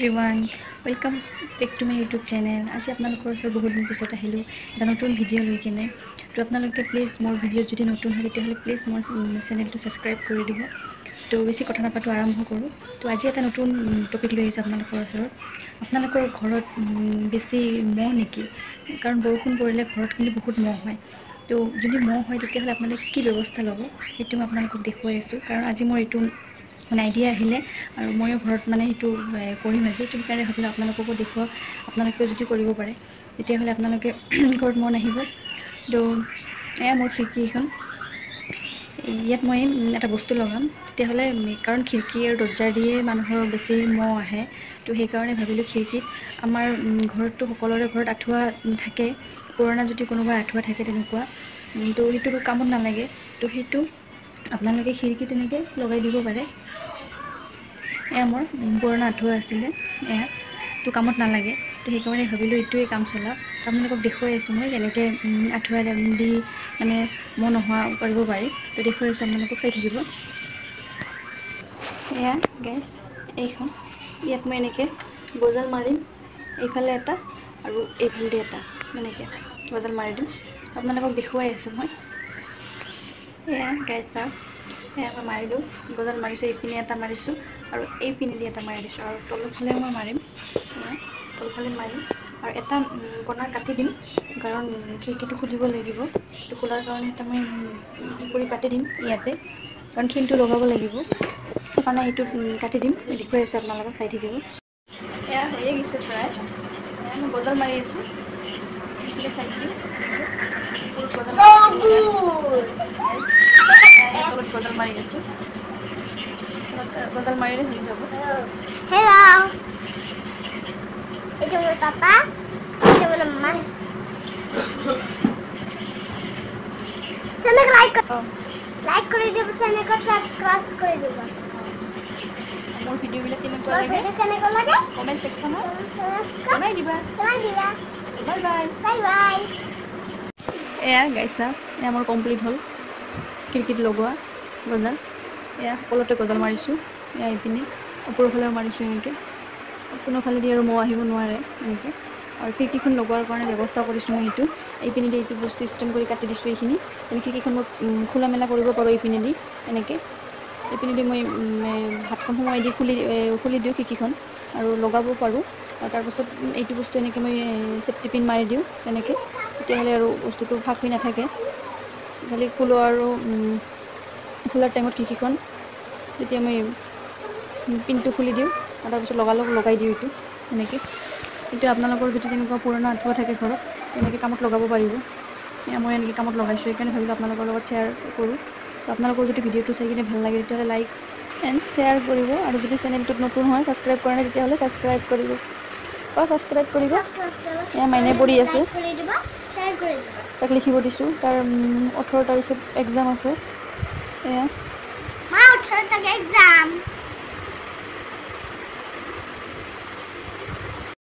Everyone welcome back to my YouTube channel. আজি আপোনালোকৰ ওচৰত বহুত দিন পিছত আহিলোঁ এটা নতুন ভিডিঅ' লৈ কিনে। তো আপোনালোকে প্লিজ মোৰ ভিডিঅ'ত যদি নতুন হয় তেতিয়াহ'লে প্লিজ মোৰ চেনেলটো ছাবস্ক্ৰাইব কৰি দিব। তো বেছি কথা নাপাতো, আৰম্ভ কৰোঁ। তো আজি এটা নতুন টপিক লৈ আহিছোঁ আপোনালোকৰ ওচৰত। আপোনালোকৰ ঘৰত বেছি মহ নেকি? কাৰণ বৰষুণ পৰিলে ঘৰত কিন্তু বহুত মহ হয়। তো যদি মহ হয় তেতিয়াহ'লে আপোনালোকে কি ব্যৱস্থা ল'ব সেইটো মই আপোনালোকক দেখুৱাই আছোঁ। কাৰণ আজি মোৰ এইটো আইডিয়া আহিলে আৰু ময়ো ঘৰত সেইটো কৰিম আজি। সেইটো কাৰণে ভাবিলোঁ আপোনালোককো দেখুৱাওক। আপোনালোকেও যদি কৰিব পাৰে তেতিয়াহ'লে আপোনালোকে ঘৰত মহ নাহিব। তো এয়া মোৰ খিৰিকীখন, ইয়াত মই এটা বস্তু লগাম তেতিয়াহ'লে, কাৰণ খিৰিকী আৰু দৰজা দিয়ে মানুহৰ বেছি মহ আহে। তো সেইকাৰণে ভাবিলোঁ খিৰিকীত, আমাৰ ঘৰততো সকলোৰে ঘৰত আঁঠুৱা থাকে, পুৰণা যদি কোনোবা আঁঠুৱা থাকে তেনেকুৱা, তো সেইটো কামত নালাগে। তো সেইটো আপোনালোকে খিৰিকী তেনেকৈ লগাই দিব পাৰে। এয়া মোৰ পুৰণা আঁঠুৱা আছিলে, এয়া তো কামত নালাগে। তো সেইকাৰণে ভাবিলোঁ এইটোৱে কাম চলাওক। আপোনালোকক দেখুৱাই আছোঁ মই কেনেকৈ আঁঠুৱা দি মহ নোহোৱা কৰিব পাৰি। তো দেখুৱাই আছোঁ, আপোনালোকক চাই থাকিব। এয়া গাইছ, এইখন ইয়াত মই এনেকৈ গজাল মাৰিম, এইফালে এটা আৰু এইফালে এটা এনেকৈ গজাল মাৰি দিম। আপোনালোকক দেখুৱাই আছোঁ মই। এয়া গাইছ চাওক, এয়া মই মাৰিলোঁ, গজাল মাৰিছোঁ, এইপিনে এটা মাৰিছোঁ আৰু এইপিনেদি এটা মাৰি দিছোঁ, আৰু তলৰফালেও মই মাৰিম। এয়া তলফালে মাৰিম আৰু এটা কণা কাটি দিম, কাৰণ খিৰিকীটো খুলিব লাগিব। তো খোলাৰ কাৰণে এটা মই কৰি কাটি দিম ইয়াতে, কাৰণ খিলটো লগাব লাগিব। সেইকাৰণে এইটো কাটি দিম। দেখুৱাই আছোঁ, আপোনালোকক চাই থাকিব। এয়া হৈয়ে গৈছে প্ৰায়। এয়া মই গজাল মাৰি আছোঁ, এইফালে চাই দিম। গজাল মাৰি আছোঁ, গজাল মাৰিলে হৈ যাব। Hello. Itu menurut Papa, itu menurut Mama. Channel like করে দিব, চ্যানেলটা সাবস্ক্রাইব করে দিব। মোৰ ভিডিঅ'বিলাক কেনেকুৱা মোৰ লাগে ভিডিও কেনেকুৱা লাগে কমেণ্ট ছেকশ্যনত জনাই দিবা। জনাই দিবা। Bye bye. Bye bye. এয়া গাইছা, এয়া মোৰ কমপ্লিট হ'ল খিৰিকীত লগোৱা গজাল। এয়া সকলোতে গজাল মাৰিছোঁ, এয়া এইপিনে ওপৰফালেও মাৰিছোঁ এনেকৈ। কোনোফালেদি আৰু মহ আহিব নোৱাৰে এনেকৈ। আৰু খিৰিকীখন লগোৱাৰ কাৰণে ব্যৱস্থা কৰিছোঁ মই এইটো। এইপিনেদি এইটো বস্তু ছিষ্টেম কৰি কাটি দিছোঁ এইখিনি। তেনে খিৰিকীখন মই খোলা মেলা কৰিব পাৰোঁ এইপিনেদি এনেকৈ। এইপিনেদি মই হাতখন সোমাই দি খুলি দিওঁ খিৰিকীখন আৰু লগাব পাৰোঁ। আৰু তাৰপাছত এইটো বস্তু এনেকৈ মই চেফটি পিন মাৰি দিওঁ তেনেকৈ। তেতিয়াহ'লে আৰু বস্তুটো ফাঁক হৈ নাথাকে। খালি খোলো আৰু খোলাৰ টাইমত খিৰিকীখন তেতিয়া মই পিনটো খুলি দিওঁ আৰু তাৰপিছত লগাই দিওঁ এইটো এনেকৈ। কিন্তু আপোনালোকৰ যদি তেনেকুৱা পুৰণা আঁঠুৱা থাকে ঘৰত, তেনেকৈ কামত লগাব পাৰিব। মই এনেকৈ কামত লগাইছোঁ, সেইকাৰণে ভাবিলোঁ আপোনালোকৰ লগত শ্বেয়াৰ কৰোঁ। তো আপোনালোকৰ যদি ভিডিঅ'টো চাই কিনে ভাল লাগে তেতিয়াহ'লে লাইক এণ্ড শ্বেয়াৰ কৰিব, আৰু যদি চেনেলটোত নতুন হয় ছাবস্ক্ৰাইব কৰা নাই তেতিয়াহ'লে ছাবস্ক্ৰাইব কৰিব। ছাবস্ক্ৰাইব কৰিব। এয়া মাইনে পঢ়ি আছে, তাক লিখিব দিছোঁ। তাৰ 18 তাৰিখে এক্সাম আছে। এয়া 18 তাৰিখে এক্সাম।